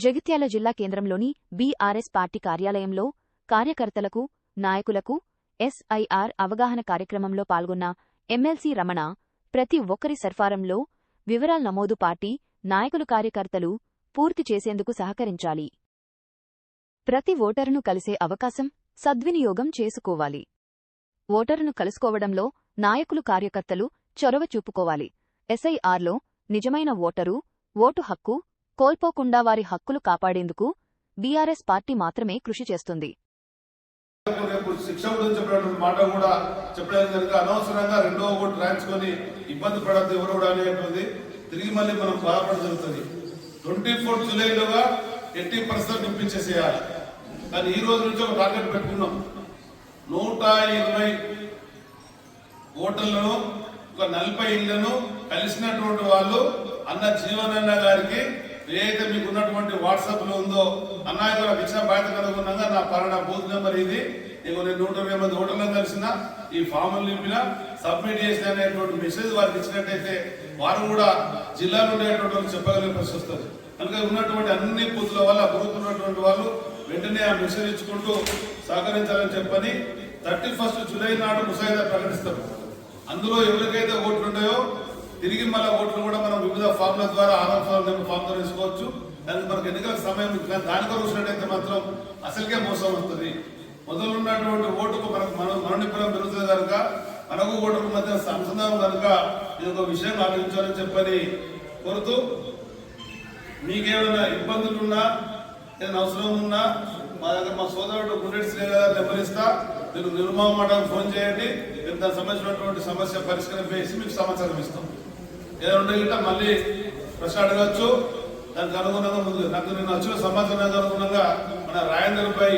జగిత్యాల జిల్లా కేంద్రంలోని BRS party కార్యాలయంలో కార్యకర్తలకు, నాయకులకు ఎస్ఐఆర్ అవగాహన కార్యక్రమంలో పాల్గొన్న ఎమ్మెల్సీ రమణ, ప్రతి ఒక్కరి సర్ఫారంలో వివరాల నమోదు పార్టీ నాయకులు కార్యకర్తలు పూర్తి చేసేందుకు సహకరించాలి. ప్రతి ఓటరును కలిసే అవకాశం సద్వినియోగం చేసుకోవాలి. ఓటరును కలుసుకోవడంలో నాయకులు కార్యకర్తలు చొరవ చూపుకోవాలి. ఎస్ఐఆర్లో నిజమైన ఓటరు ఓటు హక్కు కోల్పోకుండా వారి హక్కులు కాపాడేందుకు బీఆర్ఎస్ పార్టీ మాత్రమే కృషి చేస్తుంది. శిక్ష గురించి చెప్పినటువంటి మాట కూడా చెప్పలేదు కనుక అనవసరంగా రెండో ఓటు రాయించుకొని ఇబ్బంది పడద్దు ఎవరు కూడా అనేటువంటిది తిరిగి మళ్ళీ మనం బాధపడడం జరుగుతుంది. 24 జూలైలోగా 80% నింపించేసేయాలి. కానీ ఈ రోజు నుంచి ఒక టార్గెట్ పెట్టుకున్నాం. 120 ఓటర్లను, ఒక 40 ఇళ్లను కలిసినటువంటి వాళ్ళు అన్న జీవనన్న గారికి ఏదైతే మీకు ఉన్నటువంటి వాట్సాప్ లో ఉందో అన్నాయకులకు ఇచ్చిన బాధ్యత అనుగుణంగా నా పలానా బూత్ నెంబర్ ఇది, నేను 120 మంది ఓటర్లను కలిసిన ఈ ఫామ్లు నింపిన సబ్మిట్ చేసిన అనేటువంటి మెసేజ్ వారికి ఇచ్చినట్టయితే వారు కూడా జిల్లాలో ఉండేటువంటి చెప్పగలిగే పరిస్థితి వస్తుంది. కనుక ఉన్నటువంటి అన్ని బూత్ల వల్ల గ్రూప్ ఉన్నటువంటి వాళ్ళు వెంటనే ఆ మెసేజ్ ఇచ్చుకుంటూ సహకరించాలని చెప్పని 31 జూలై నాడు ముసాయిదా ప్రకటిస్తారు. అందులో ఎవరికైతే ఓట్లు ఉంటాయో తిరిగి మళ్ళీ ఓట్లు కూడా మనం వివిధ ఫామ్ల ద్వారా ఫామ్ ద్వారా తీసుకోవచ్చు. దానికి మనకు ఎన్నికల సమయం దానికి చూసినట్టయితే మాత్రం అసలుకే మోసం వస్తుంది. మొదలున్నటువంటి ఓటుకు మనకు మరణిపురం పెరుగుతుంది కనుక మనకు ఓటుకు మధ్య అనుసంధానం కనుక ఇది ఒక విషయం ఆలోచించాలని చెప్పని కోరుతూ, మీకేమైనా ఇబ్బందులున్నా ఏదైనా అవసరం ఉన్నా మా దగ్గర మా సోదరుడు గుండెటి శ్రీ గారు నెంబర్ ఇస్తా, మీరు నిర్మాణానికి ఫోన్ చేయండి. మేము దానికి సంబంధించినటువంటి సమస్య పరిష్కారం చేసి మీకు సమాచారం ఇస్తాం. ఏదైనా ఉండే గిట్ట మళ్ళీ ప్రశ్న అడగచ్చు. దానికి అనుగుణంగా ముందు నాకు నేను వచ్చిన సమాచారానికి అనుగుణంగా మన రాయందర్పై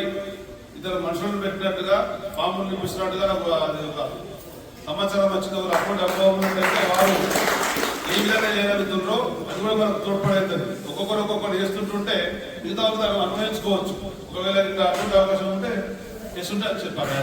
ఇద్దరు మనుషులను పెట్టినట్టుగా ఫామ్లు నింపిస్తున్నట్టుగా నాకు అది ఒక సమాచారం వచ్చింది. ఒక అకౌంట్ అకౌంట్ అయితే వారు ఏ విధంగా చేయగలుగుతున్నారో అది కూడా మనకు తోడ్పడేస్తుంది. ఒక్కొక్కరు చేస్తుంటుంటే మిగతా అన్వయించుకోవచ్చు. ఒకవేళ ఇంకా అటువంటి అవకాశం ఉంటే చేస్తుంటే చెప్పాలి.